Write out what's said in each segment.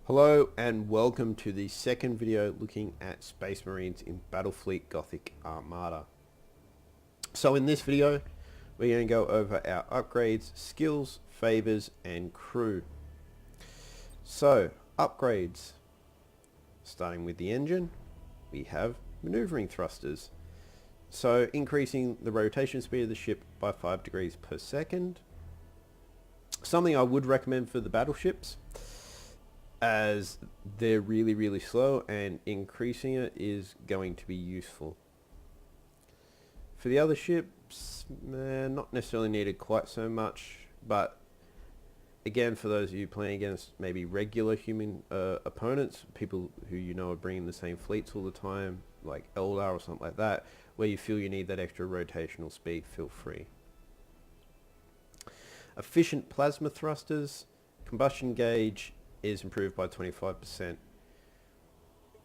Hello and welcome to the second video looking at Space Marines in Battlefleet Gothic Armada. So in this video we're going to go over our upgrades, skills, favours and crew. So upgrades, starting with the engine, we have maneuvering thrusters. So increasing the rotation speed of the ship by 5 degrees per second. Something I would recommend for the battleships, as they're really slow, and increasing it is going to be useful. For the other ships, not necessarily needed quite so much, but again, for those of you playing against maybe regular human opponents, people who you know are bringing the same fleets all the time, like Eldar or something like that, where you feel you need that extra rotational speed, feel free. Efficient plasma thrusters, combustion gauge is improved by 25%.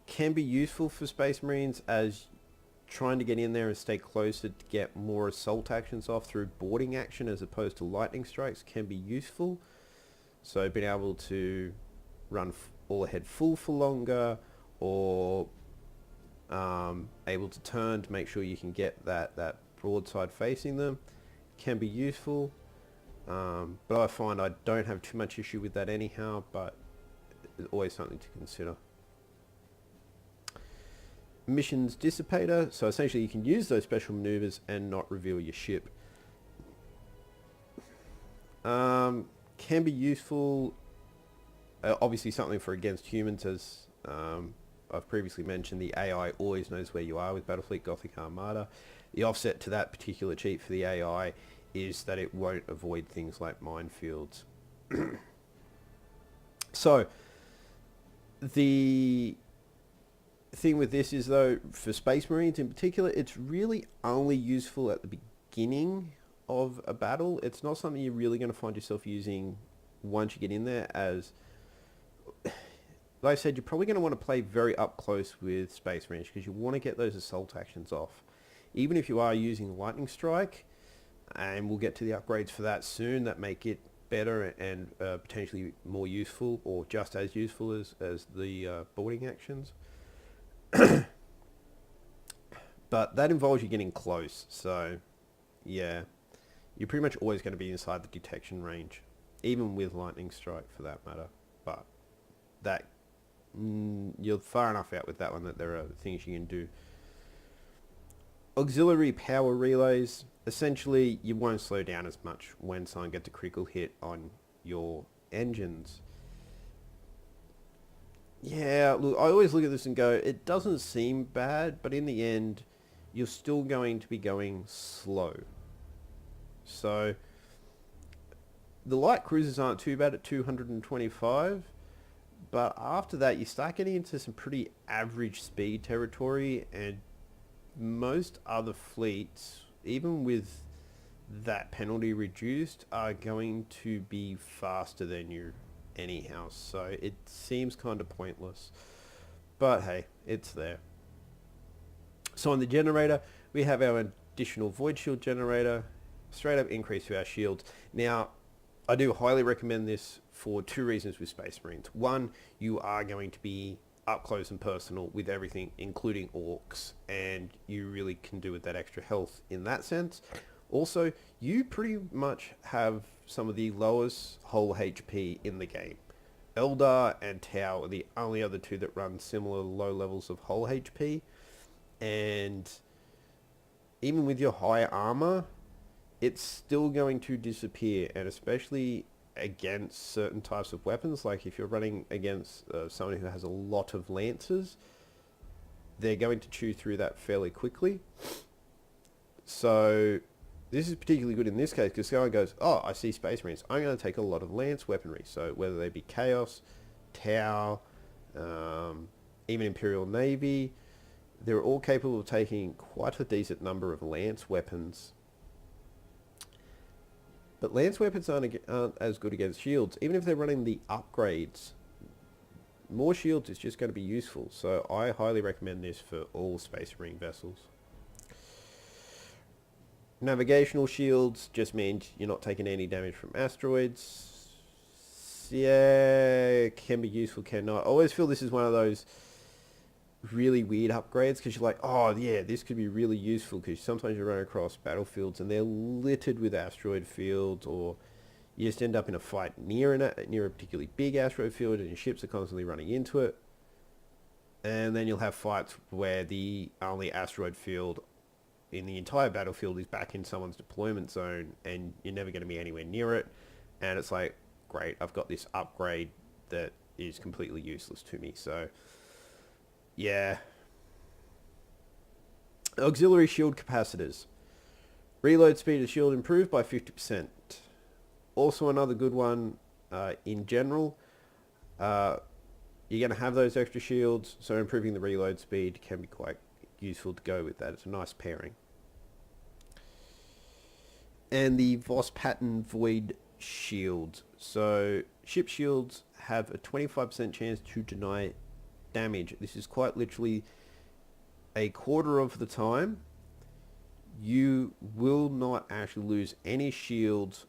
Can be useful for Space Marines, as trying to get in there and stay closer to get more assault actions off through boarding action as opposed to lightning strikes can be useful. So being able to run all ahead full for longer, or able to turn to make sure you can get that broadside facing them can be useful. But I find I don't have too much issue with that anyhow, but it's always something to consider. Missions Dissipator, so essentially you can use those special maneuvers and not reveal your ship. Can be useful, obviously something for against humans, as I've previously mentioned, the AI always knows where you are with Battlefleet Gothic Armada. The offset to that particular cheat for the AI is that it won't avoid things like minefields. So the thing with this is, though, for Space Marines in particular, it's really only useful at the beginning of a battle. It's not something you're really going to find yourself using once you get in there, as, like I said, you're probably going to want to play very up close with Space Marines because you want to get those assault actions off. Even if you are using Lightning Strike, and we'll get to the upgrades for that soon that make it better and potentially more useful, or just as useful as the boarding actions. But that involves you getting close, so yeah, you're pretty much always going to be inside the detection range, even with Lightning Strike for that matter. But that you're far enough out with that one that there are things you can do. Auxiliary power relays, essentially you won't slow down as much when someone gets a critical hit on your engines. Yeah, look, I always look at this and go, it doesn't seem bad, but in the end you're still going to be going slow. So the light cruisers aren't too bad at 225, but after that you start getting into some pretty average speed territory, and most other fleets, even with that penalty reduced, are going to be faster than you anyhow, so it seems kind of pointless, but hey, it's there. So on the generator, we have our additional void shield generator, straight up increase to our shields. Now I do highly recommend this for two reasons with Space Marines. One, you are going to be up close and personal with everything, including orcs, and you really can do with that extra health in that sense. Also, you pretty much have some of the lowest whole HP in the game. Eldar and Tau are the only other two that run similar low levels of whole HP, and even with your high armor, it's still going to disappear, and especially against certain types of weapons, like if you're running against someone who has a lot of lances, they're going to chew through that fairly quickly. So this is particularly good in this case because someone goes, oh, I see Space Marines, I'm going to take a lot of lance weaponry. So whether they be Chaos, Tau, even Imperial Navy, they're all capable of taking quite a decent number of lance weapons. But lance weapons aren't as good against shields. Even if they're running the upgrades, more shields is just going to be useful. So I highly recommend this for all Space Marine vessels. Navigational shields just means you're not taking any damage from asteroids. yeah, can be useful, can not. I always feel this is one of those really weird upgrades because you're like, oh yeah, this could be really useful because sometimes you run across battlefields and they're littered with asteroid fields, or you just end up in a fight near a particularly big asteroid field and your ships are constantly running into it. And then you'll have fights where the only asteroid field in the entire battlefield is back in someone's deployment zone and you're never going to be anywhere near it. And it's like, great, I've got this upgrade that is completely useless to me. So, yeah. Auxiliary shield capacitors. Reload speed of the shield improved by 50%. Also another good one in general. You're going to have those extra shields, so improving the reload speed can be quite useful to go with that. It's a nice pairing. And the Voss pattern void shields. So ship shields have a 25% chance to deny damage. This is quite literally a quarter of the time you will not actually lose any shields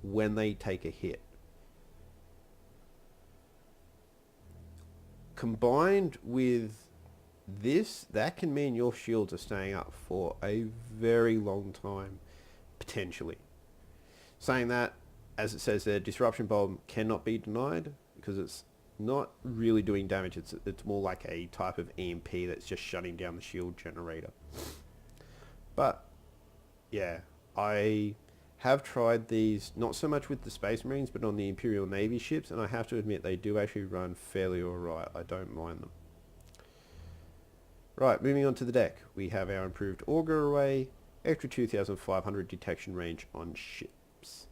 when they take a hit. Combined with this, that can mean your shields are staying up for a very long time, potentially. Saying that, as it says there, disruption bomb cannot be denied because it's not really doing damage. It's more like a type of EMP that's just shutting down the shield generator. But yeah, I have tried these, not so much with the Space Marines, but on the Imperial Navy ships, and I have to admit they do actually run fairly alright. I don't mind them. Right, moving on to the deck. We have our improved auger array, extra 2,500 detection range on ships.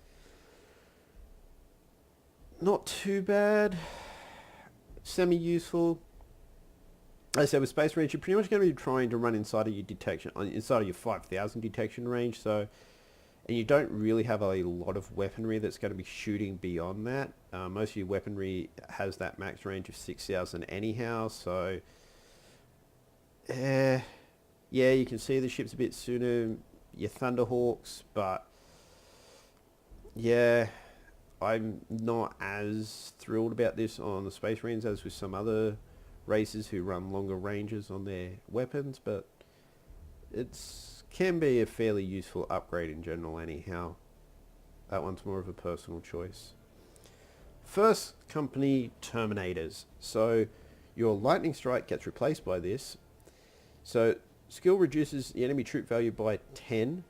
Not too bad. Semi-useful. As I said, with Space Marines, you're pretty much going to be trying to run inside of your detection, inside of your 5,000 detection range, so, and you don't really have a lot of weaponry that's going to be shooting beyond that. Most of your weaponry has that max range of 6,000 anyhow, so yeah, you can see the ships a bit sooner, your Thunderhawks, but yeah, I'm not as thrilled about this on the Space Marines as with some other races who run longer ranges on their weapons, but it's can be a fairly useful upgrade in general anyhow. That one's more of a personal choice. First company, Terminators. So your Lightning Strike gets replaced by this. So skill reduces the enemy troop value by 10.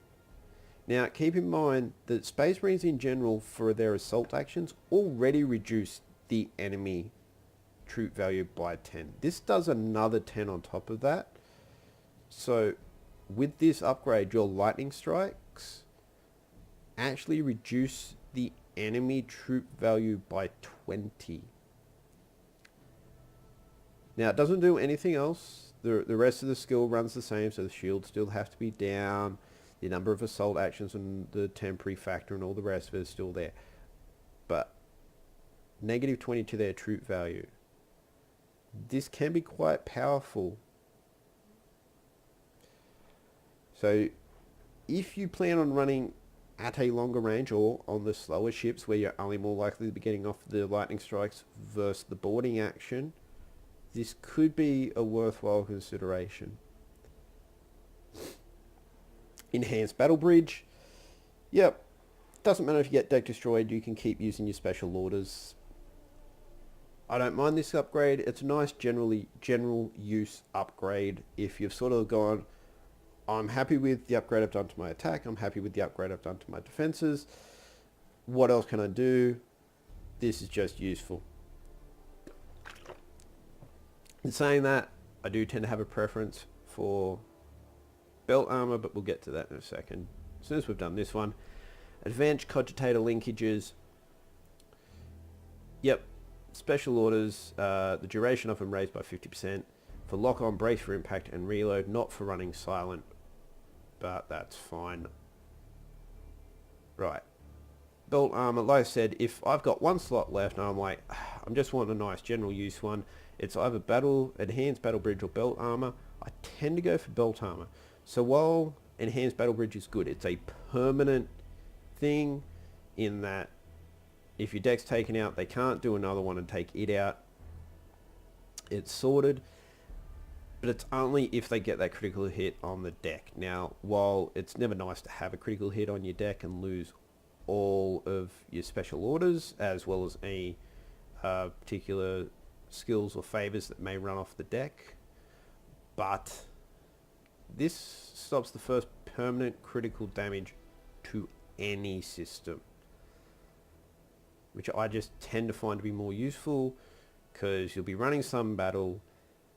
Now keep in mind that Space Marines in general, for their assault actions, already reduce the enemy troop value by 10. This does another 10 on top of that. So with this upgrade, your Lightning Strikes actually reduce the enemy troop value by 20. Now it doesn't do anything else. The rest of the skill runs the same, so the shields still have to be down. The number of assault actions and the temporary factor and all the rest of it is still there. But negative 20 to their troop value. This can be quite powerful. So if you plan on running at a longer range or on the slower ships where you're only more likely to be getting off the Lightning Strikes versus the boarding action, this could be a worthwhile consideration. Enhanced Battle Bridge. Yep. Doesn't matter if you get deck destroyed, you can keep using your special orders. I don't mind this upgrade. It's a nice general use upgrade. If you've sort of gone, I'm happy with the upgrade I've done to my attack, I'm happy with the upgrade I've done to my defenses, what else can I do? This is just useful. In saying that, I do tend to have a preference for belt armor, but we'll get to that in a second. As soon as we've done this one. Advanced cogitator linkages. Yep. Special orders. The duration of them raised by 50%. For lock-on, brace for impact, and reload. Not for running silent. But that's fine. Right. Belt armor. Like I said, if I've got one slot left and I'm like, I'm just wanting a nice general use one, it's either enhanced battle bridge or belt armor. I tend to go for belt armor. So while enhanced battle bridge is good, it's a permanent thing in that, If your deck's taken out, they can't do another one and take it out. It's sorted. But it's only if they get that critical hit on the deck. Now, while it's never nice to have a critical hit on your deck and lose all of your special orders, as well as any particular skills or favors that may run off the deck, but this stops the first permanent critical damage to any system, which I just tend to find to be more useful, because you'll be running some battle,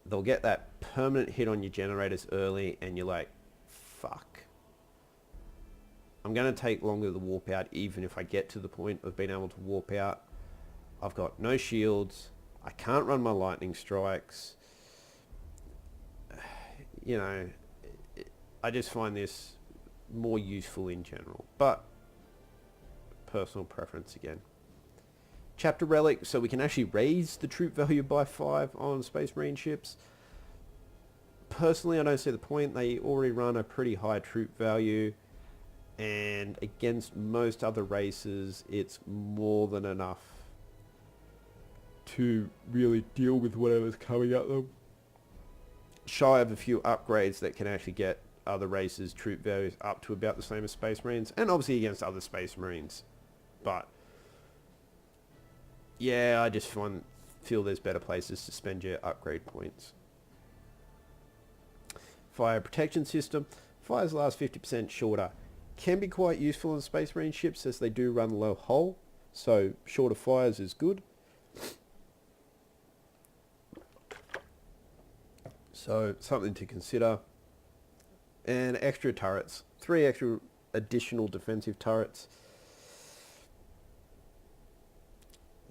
they'll get that permanent hit on your generators early, and you're like, fuck. I'm going to take longer to warp out, even if I get to the point of being able to warp out. I've got no shields. I can't run my lightning strikes. You know, I just find this more useful in general. But, personal preference again. Chapter Relic, so we can actually raise the troop value by 5 on Space Marine ships. Personally, I don't see the point. They already run a pretty high troop value, and against most other races, it's more than enough to really deal with whatever's coming at them. Shy of a few upgrades that can actually get other races' troop values up to about the same as Space Marines, and obviously against other Space Marines. But yeah, I just feel there's better places to spend your upgrade points. Fire protection system. Fires last 50% shorter. Can be quite useful in Space Marine ships, as they do run low hull, so shorter fires is good. So something to consider. And extra turrets. 3 extra additional defensive turrets.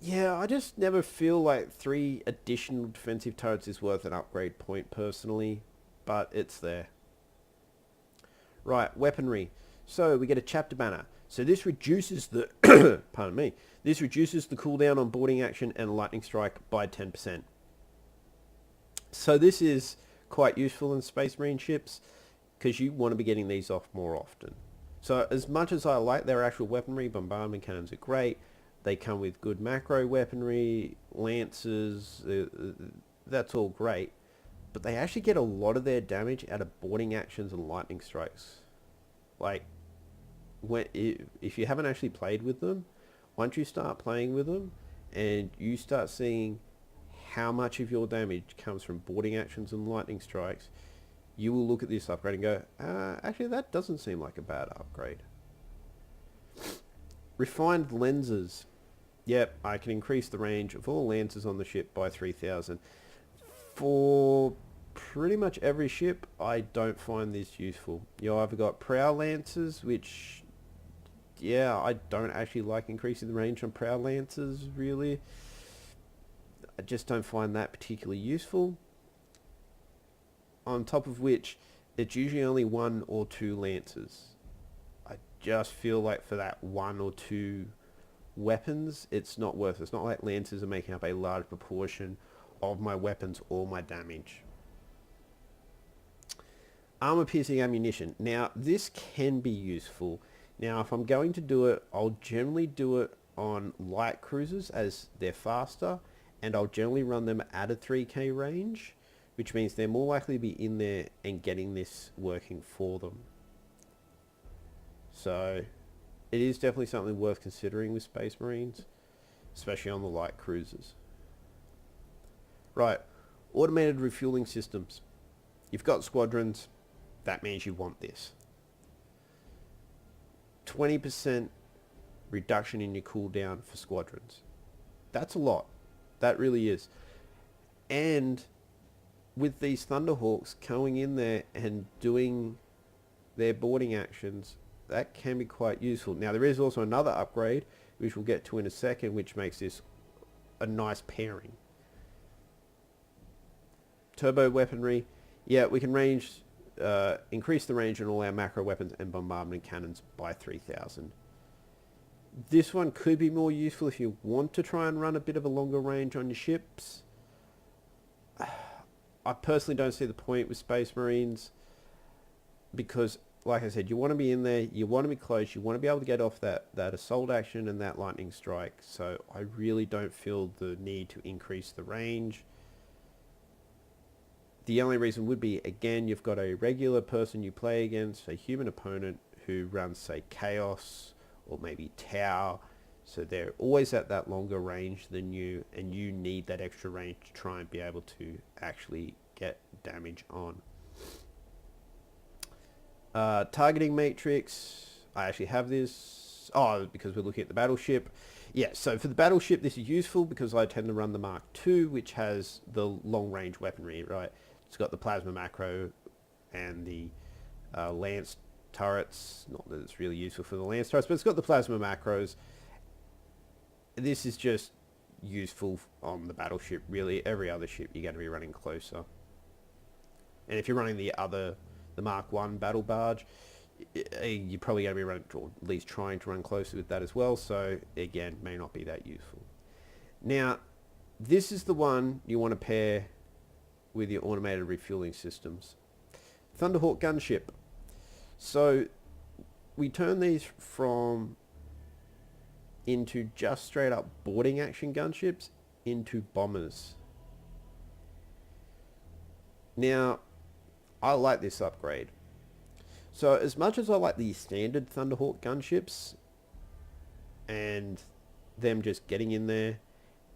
Yeah, I just never feel like 3 additional defensive turrets is worth an upgrade point personally, but it's there. Right, weaponry. So we get a chapter banner. So this reduces the pardon me. This reduces the cooldown on boarding action and lightning strike by 10%. So this is quite useful in Space Marine ships, because you want to be getting these off more often. So as much as I like their actual weaponry, bombardment cannons are great. They come with good macro weaponry, lances, that's all great. But they actually get a lot of their damage out of boarding actions and lightning strikes. Like, if you haven't actually played with them, once you start playing with them and you start seeing how much of your damage comes from boarding actions and lightning strikes, you will look at this upgrade and go, actually that doesn't seem like a bad upgrade. Refined lenses. Yep, I can increase the range of all lances on the ship by 3,000. For pretty much every ship, I don't find this useful. You either got prow lances, which, yeah, I don't actually like increasing the range on prow lances, really. I just don't find that particularly useful. On top of which, it's usually only 1 or 2 lances. I just feel like for that 1 or 2 weapons, it's not worth it. It's not like lances are making up a large proportion of my weapons or my damage. Armor piercing ammunition. Now, this can be useful. Now, if I'm going to do it, I'll generally do it on light cruisers, as they're faster, and I'll generally run them at a 3k range, which means they're more likely to be in there and getting this working for them. So it is definitely something worth considering with Space Marines, especially on the light cruisers. Right, automated refueling systems. You've got squadrons, that means you want this. 20% reduction in your cooldown for squadrons. That's a lot. That really is. And with these Thunderhawks going in there and doing their boarding actions, that can be quite useful. Now, there is also another upgrade, which we'll get to in a second, which makes this a nice pairing. Turbo weaponry. Yeah, we can increase the range on all our macro weapons and bombardment cannons by 3,000. This one could be more useful if you want to try and run a bit of a longer range on your ships. I personally don't see the point with Space Marines, because like I said, you want to be in there, you want to be close, you want to be able to get off that assault action and that lightning strike. So I really don't feel the need to increase the range. The only reason would be, again, you've got a regular person you play against, a human opponent who runs, say, Chaos or maybe Tau. So they're always at that longer range than you, and you need that extra range to try and be able to actually get damage on. Targeting matrix, I actually have this. Oh, because we're looking at the battleship. Yeah, so for the battleship, this is useful because I tend to run the Mark II, which has the long-range weaponry, right? It's got the plasma macro and the lance turrets. Not that it's really useful for the lance turrets, but it's got the plasma macros. This is just useful on the battleship, really. Every other ship, you're going to be running closer. And if you're running the Mark I battle barge, you're probably going to be running, or at least trying to run closer with that as well. So again, may not be that useful. Now, this is the one you want to pair with your automated refueling systems. Thunderhawk gunship. So we turn these from into just straight up boarding action gunships into bombers. Now, I like this upgrade. So as much as I like the standard Thunderhawk gunships and them just getting in there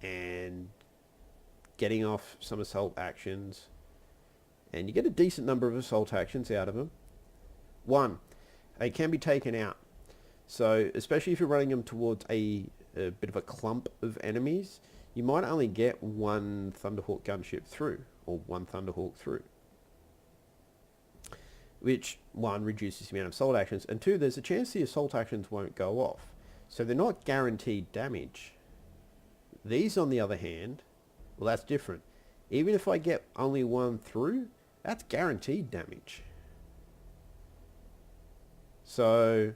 and getting off some assault actions, and you get a decent number of assault actions out of them. One, they can be taken out. So especially if you're running them towards a bit of a clump of enemies, you might only get one Thunderhawk gunship through, or one Thunderhawk through. Which, one, reduces the amount of assault actions, and two, there's a chance the assault actions won't go off. So they're not guaranteed damage. These, on the other hand, well, that's different. Even if I get only one through, that's guaranteed damage. So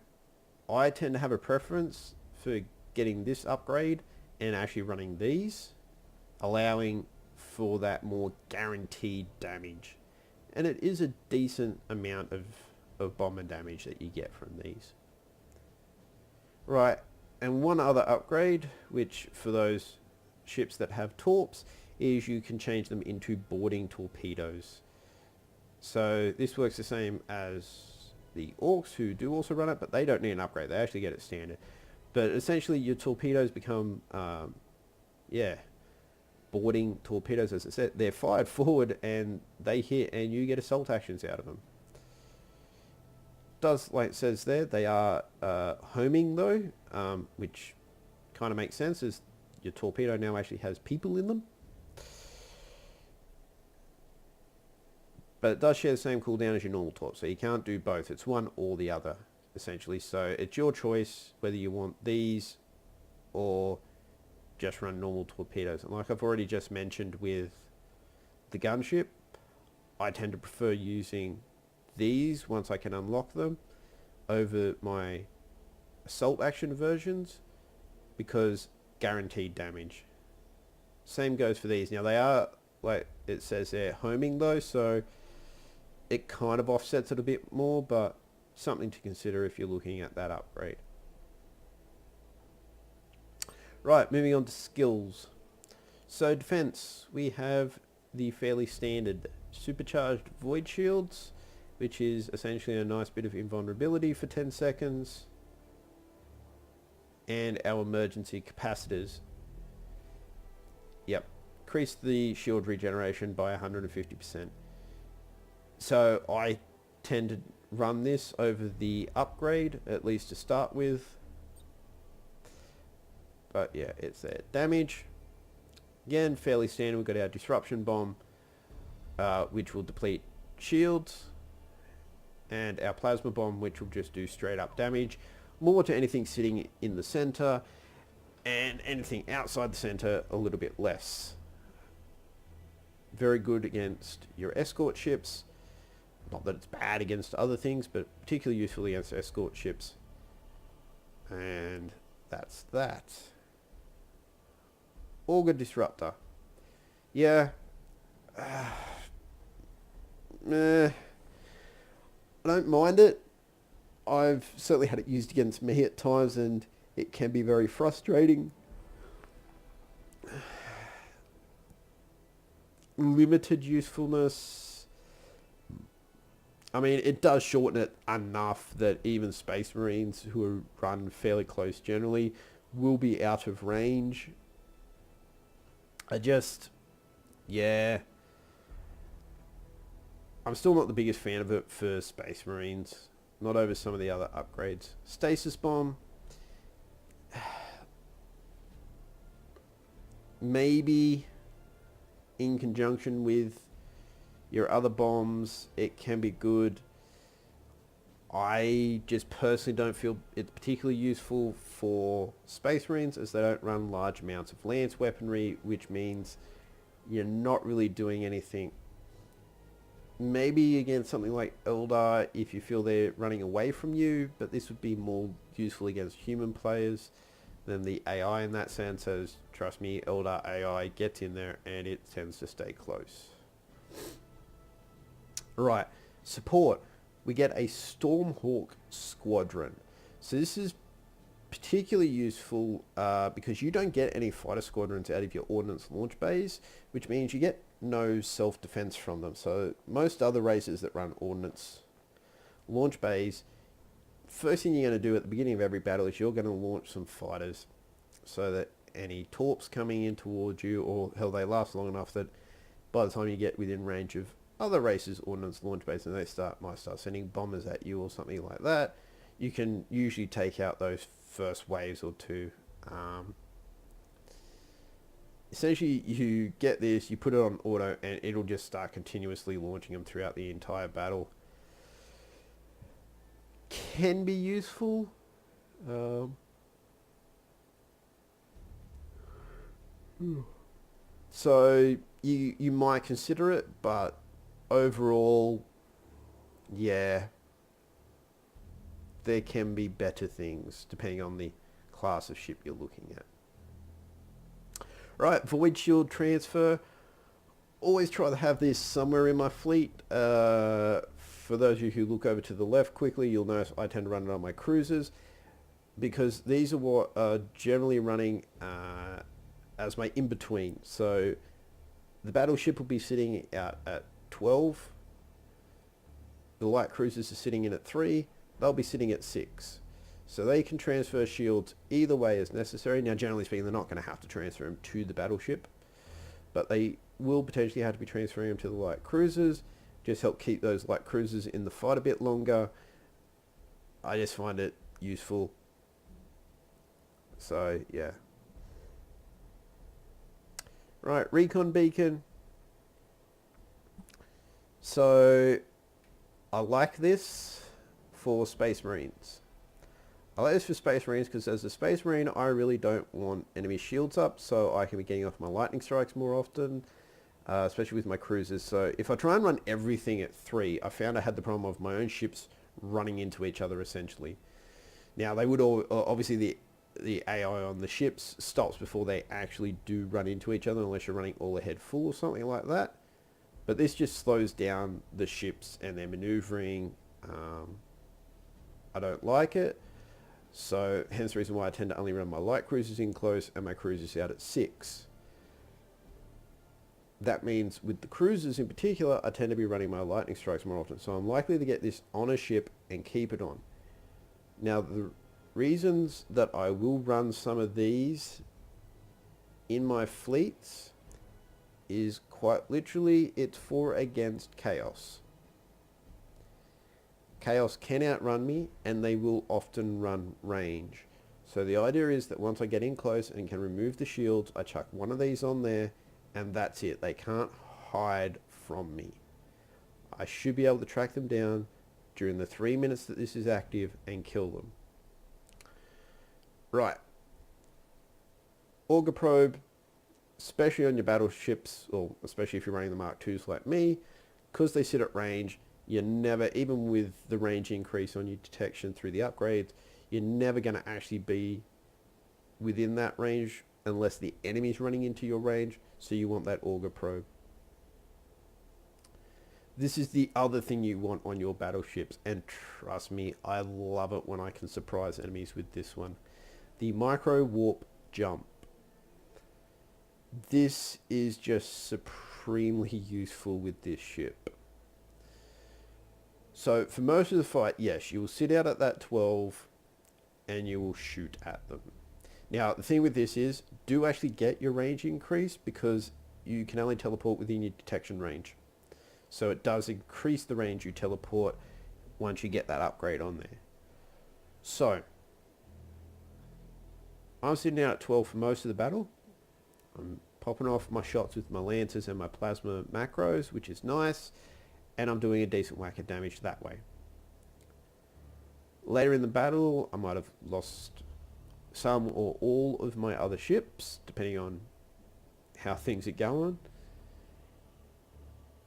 I tend to have a preference for getting this upgrade and actually running these, allowing for that more guaranteed damage. And it is a decent amount of bomber damage that you get from these. Right, and one other upgrade, which for those ships that have torps, is you can change them into boarding torpedoes. So this works the same as the Orcs, who do also run it, but they don't need an upgrade. They actually get it standard. But essentially your torpedoes become, boarding torpedoes, as I said. They're fired forward and they hit and you get assault actions out of them. Does, like it says there, they are homing though, which kind of makes sense as your torpedo now actually has people in them. But it does share the same cooldown as your normal torp, so you can't do both. It's one or the other, essentially. So it's your choice whether you want these or just run normal torpedoes. And like I've already just mentioned with the gunship, I tend to prefer using these once I can unlock them over my assault action versions because guaranteed damage. Same goes for these. Now they are, like it says there, homing though, so it kind of offsets it a bit more, but something to consider if you're looking at that upgrade. Right, moving on to skills. So defense, we have the fairly standard supercharged void shields, which is essentially a nice bit of invulnerability for 10 seconds, and our emergency capacitors. Yep, increase the shield regeneration by 150%. So I tend to run this over the upgrade, at least to start with. But yeah, it's there. Damage, again, fairly standard. We've got our disruption bomb, which will deplete shields, and our plasma bomb, which will just do straight up damage, more to anything sitting in the center, and anything outside the center a little bit less. Very good against your escort ships. Not that it's bad against other things, but particularly useful against escort ships. And that's that. Auger Disruptor. Yeah. I don't mind it. I've certainly had it used against me at times, and it can be very frustrating. Limited usefulness. I mean, it does shorten it enough that even Space Marines who are run fairly close generally will be out of range. Yeah, I'm still not the biggest fan of it for Space Marines. Not over some of the other upgrades. Stasis Bomb. Maybe in conjunction with your other bombs, it can be good. I just personally don't feel it's particularly useful for Space Marines as they don't run large amounts of lance weaponry, which means you're not really doing anything. Maybe against something like Eldar if you feel they're running away from you, but this would be more useful against human players than the AI in that sense, as trust me, Eldar AI gets in there and it tends to stay close. Right, support. We get a Stormhawk Squadron. So this is particularly useful because you don't get any fighter squadrons out of your ordnance launch bays, which means you get no self-defense from them. So most other races that run ordnance launch bays, first thing you're going to do at the beginning of every battle is you're going to launch some fighters so that any torps coming in towards you, or hell, they last long enough that by the time you get within range of other races' ordnance launch bays and they might start sending bombers at you or something like that, you can usually take out those first waves or two. Essentially, you get this, you put it on auto, and it'll just start continuously launching them throughout the entire battle. Can be useful. So you might consider it, but overall, yeah, there can be better things depending on the class of ship you're looking at. Right, Void Shield transfer. Always try to have this somewhere in my fleet. For those of you who look over to the left quickly, you'll notice I tend to run it on my cruisers because these are what are generally running as my in-between. So the battleship will be sitting out at 12. The light cruisers are sitting in at 3. They'll be sitting at 6. So they can transfer shields either way as necessary. Now, generally speaking, they're not going to have to transfer them to the battleship, but they will potentially have to be transferring them to the light cruisers. Just help keep those light cruisers in the fight a bit longer. I just find it useful. So, yeah. Right, recon beacon. So, I like this for Space Marines. I like this for Space Marines because as a Space Marine, I really don't want enemy shields up, so I can be getting off my lightning strikes more often, especially with my cruisers. So if I try and run everything at 3, I found I had the problem of my own ships running into each other essentially. Now they would all, obviously the AI on the ships stops before they actually do run into each other unless you're running all ahead full or something like that. But this just slows down the ships and their maneuvering. I don't like it. So hence the reason why I tend to only run my light cruisers in close and my cruisers out at 6. That means with the cruisers in particular, I tend to be running my lightning strikes more often. So I'm likely to get this on a ship and keep it on. Now the reasons that I will run some of these in my fleets is quite literally it's for against chaos. Chaos can outrun me and they will often run range. So the idea is that once I get in close and can remove the shields, I chuck one of these on there and that's it. They can't hide from me. I should be able to track them down during the 3 minutes that this is active and kill them. Right. Auger probe, especially on your battleships, or especially if you're running the Mark IIs like me, because they sit at range, you're never, even with the range increase on your detection through the upgrades, you're never going to actually be within that range unless the enemy's running into your range, so you want that auger probe. this is the other thing you want on your battleships, and trust me, I love it when I can surprise enemies with this one. The micro warp jump. This is just supremely useful with this ship. So for most of the fight, yes, you will sit out at that 12 and you will shoot at them. Now, the thing with this is, do actually get your range increase, because you can only teleport within your detection range. So it does increase the range you teleport once you get that upgrade on there. So, I'm sitting out at 12 for most of the battle. I'm popping off my shots with my lancers and my plasma macros, which is nice. And I'm doing a decent whack of damage that way. Later in the battle, I might have lost some or all of my other ships, depending on how things are going.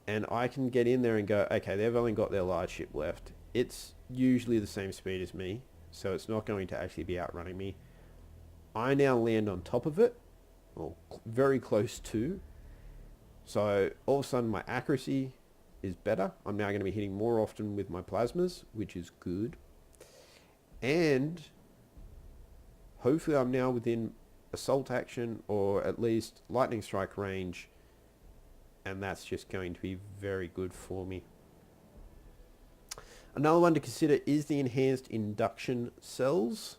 And I can get in there and go, okay, they've only got their large ship left. It's usually the same speed as me, so it's not going to actually be outrunning me. I now land on top of it, or very close to. So all of a sudden my accuracy is better. I'm now going to be hitting more often with my plasmas, which is good. And hopefully I'm now within assault action, or at least lightning strike range, and that's just going to be very good for me. Another one to consider is the enhanced induction cells.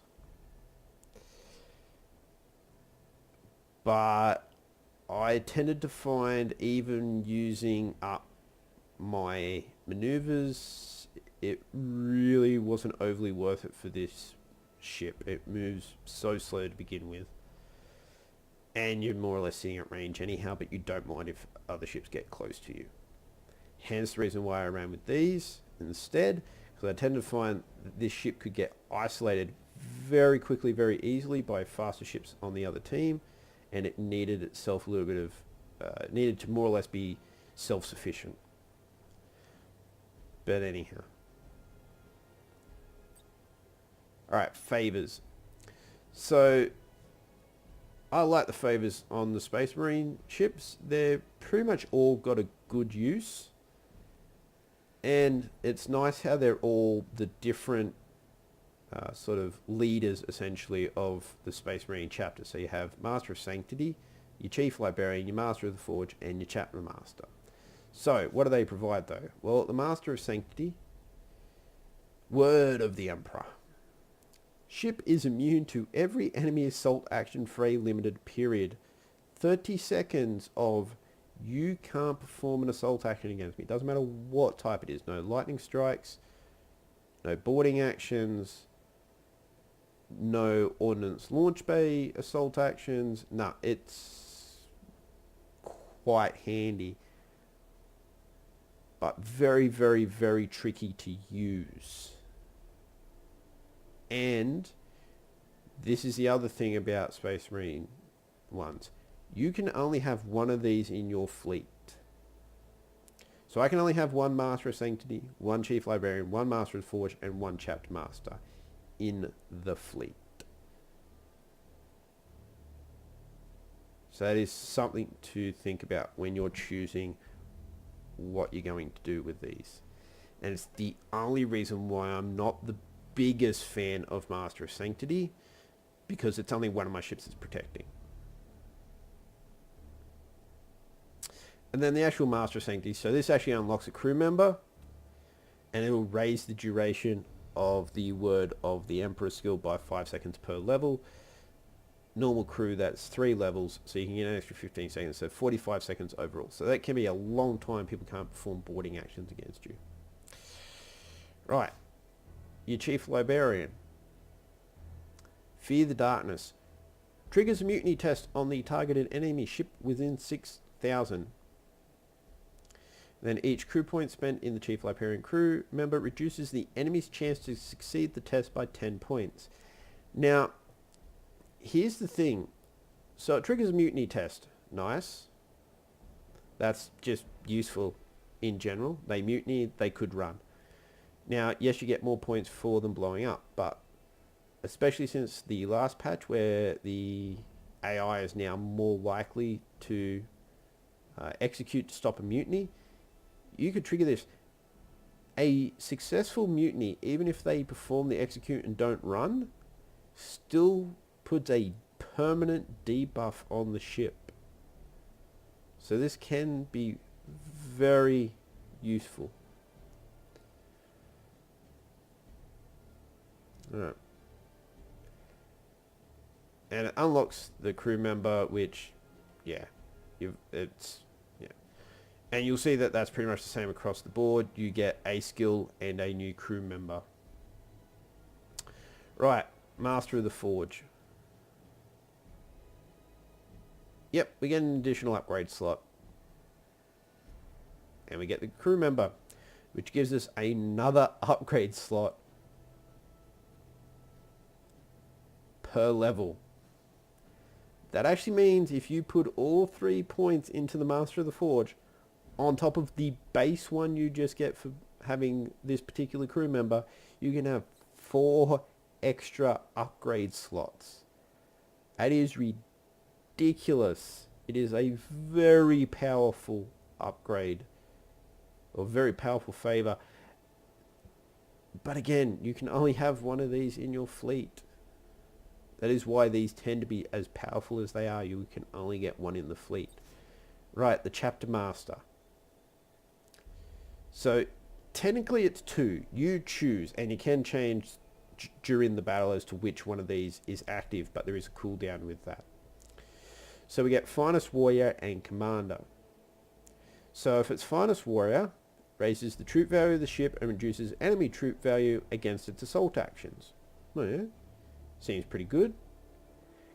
But I tended to find, even using up my maneuvers, it really wasn't overly worth it for this ship. It moves so slow to begin with, and you're more or less sitting at range anyhow, but you don't mind if other ships get close to you. Hence the reason why I ran with these instead, because I tend to find that this ship could get isolated very quickly, very easily by faster ships on the other team, and it needed itself a little bit of, needed to more or less be self-sufficient. But anyhow. Alright, Favours. So, I like the Favours on the Space Marine ships. They're pretty much all got a good use. And it's nice how they're all the different sort of leaders, essentially, of the Space Marine chapter. So you have Master of Sanctity, your Chief Librarian, your Master of the Forge, and your Chapter Master. So, what do they provide, though? Well, the Master of Sanctity, Word of the Emperor. Ship is immune to every enemy assault action for a limited period. 30 seconds of you can't perform an assault action against me. Doesn't matter what type it is. No lightning strikes, no boarding actions, no ordnance launch bay assault actions. Nah, it's quite handy, but very, very, very tricky to use. And this is the other thing about Space Marine ones. You can only have one of these in your fleet. So I can only have one Master of Sanctity, one Chief Librarian, one Master of the Forge, and one Chapter Master in the fleet. So that is something to think about when you're choosing what you're going to do with these. And it's the only reason why I'm not the biggest fan of Master of Sanctity, because it's only one of my ships that's protecting. And then the actual Master of Sanctity, so this actually unlocks a crew member, and it will raise the duration of the Word of the Emperor skill by 5 seconds per level. Normal crew, that's 3 levels, so you can get an extra 15 seconds, so 45 seconds overall. So that can be a long time people can't perform boarding actions against you. Right. Your Chief Librarian. Fear the Darkness. Triggers a mutiny test on the targeted enemy ship within 6,000. Then each crew point spent in the Chief Librarian crew member reduces the enemy's chance to succeed the test by 10 points. Now, here's the thing. So it triggers a mutiny test. Nice. That's just useful in general. They mutiny, they could run. Now, yes, you get more points for them blowing up, but especially since the last patch where the AI is now more likely to execute to stop a mutiny, you could trigger this. A successful mutiny, even if they perform the execute and don't run, still puts a permanent debuff on the ship. So this can be very useful. Alright. And it unlocks the crew member, which, yeah, and you'll see that that's pretty much the same across the board. You get a skill and a new crew member. Right, Master of the Forge. Yep, we get an additional upgrade slot. And we get the crew member, which gives us another upgrade slot per level. That actually means if you put all 3 points into the Master of the Forge, on top of the base one you just get for having this particular crew member, you can have 4 extra upgrade slots. That is ridiculous. It is a very powerful upgrade, or very powerful favor. But again, you can only have one of these in your fleet. That is why these tend to be as powerful as they are. You can only get one in the fleet. Right, the Chapter Master. So technically it's 2. You choose, and you can change during the battle as to which one of these is active, but there is a cooldown with that. So we get Finest Warrior and Commander. So if it's Finest Warrior, raises the troop value of the ship and reduces enemy troop value against its assault actions. Well, yeah, seems pretty good.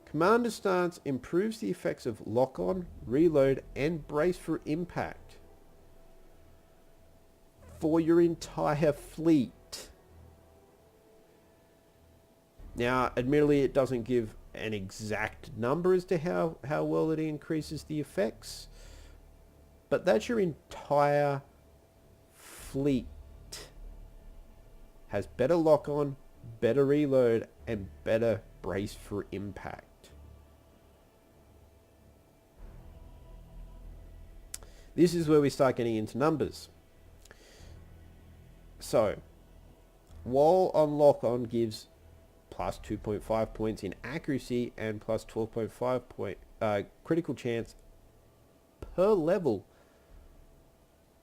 Commander stance improves the effects of lock-on, reload, and brace for impact for your entire fleet. Now, admittedly, it doesn't give an exact number as to how well it increases the effects, but that's your entire fleet. Has better lock-on, better reload, and better brace for impact. This is where we start getting into numbers. So, while on lock-on gives plus 2.5 points in accuracy and plus 12.5 point critical chance per level,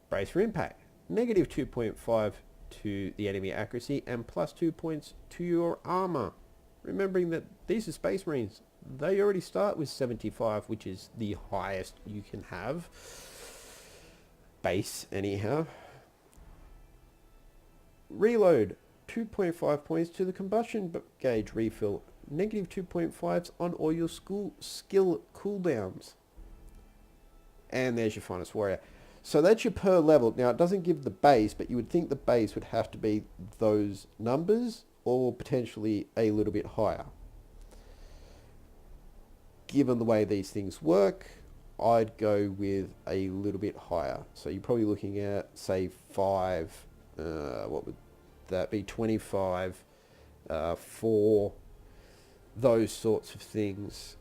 brace for impact, negative 2.5 to the enemy accuracy and plus 2 points to your armor. Remembering that these are Space Marines, they already start with 75, which is the highest you can have. Base, anyhow. Reload, 2.5 points to the combustion gauge refill. Negative 2.5s on all your skill cooldowns. And there's your Finest Warrior. So that's your per level. Now, it doesn't give the base, but you would think the base would have to be those numbers or potentially a little bit higher. Given the way these things work, I'd go with a little bit higher. So you're probably looking at, say, 5, what would that be, 25 for those sorts of things.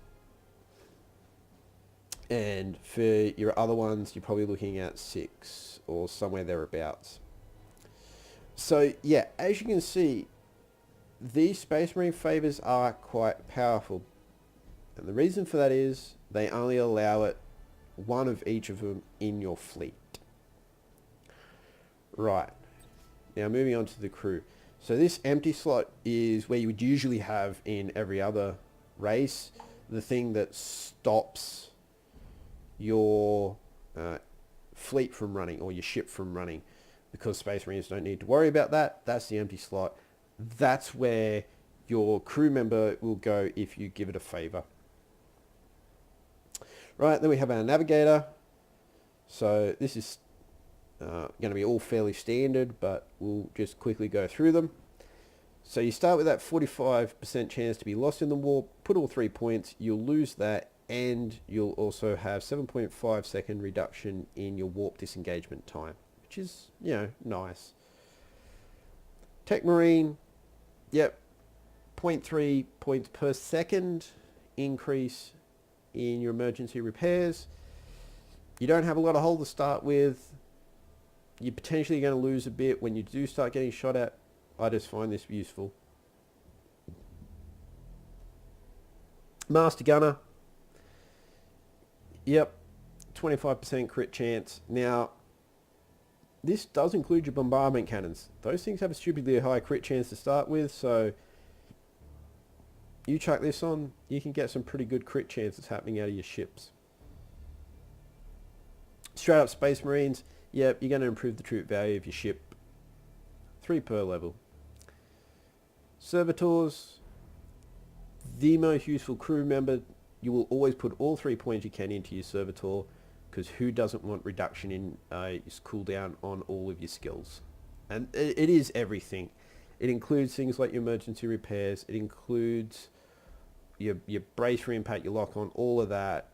And for your other ones, you're probably looking at 6 or somewhere thereabouts. So yeah, as you can see, these Space Marine favors are quite powerful. And the reason for that is they only allow it one of each of them in your fleet. Right. Now moving on to the crew. So this empty slot is where you would usually have in every other race, the thing that stops your fleet from running or your ship from running, because Space Marines don't need to worry about that. That's the empty slot. That's where your crew member will go if you give it a favor. Right, then we have our navigator. So this is going to be all fairly standard, but we'll just quickly go through them. So you start with that 45% chance to be lost in the warp, put all 3 points, you'll lose that, and you'll also have 7.5 second reduction in your warp disengagement time, which is, you know, nice. Tech Marine, yep, 0.3 points per second increase in your emergency repairs. You don't have a lot of hull to start with. You're potentially going to lose a bit when you do start getting shot at. I just find this useful. Master Gunner. Yep, 25% crit chance. Now, this does include your bombardment cannons. Those things have a stupidly high crit chance to start with, so you chuck this on, you can get some pretty good crit chances happening out of your ships. Straight up Space Marines, yep, you're going to improve the troop value of your ship. 3 per level. Servitors, the most useful crew member. You will always put all 3 points you can into your servitor, because who doesn't want reduction in its cooldown on all of your skills? And it is everything. It includes things like your emergency repairs. It includes your brace for impact, your lock on, all of that.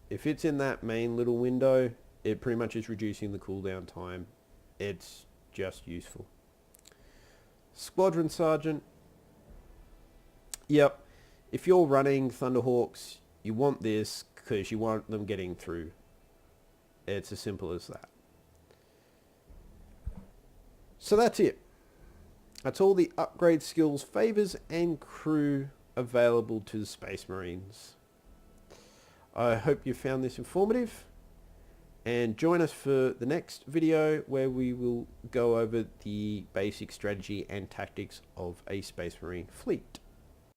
If it's in that main little window, it pretty much is reducing the cooldown time. It's just useful. Squadron Sergeant. Yep. If you're running Thunderhawks, you want this because you want them getting through. It's as simple as that. So that's it. That's all the upgrade skills, favors, and crew available to the Space Marines. I hope you found this informative, and join us for the next video where we will go over the basic strategy and tactics of a Space Marine fleet.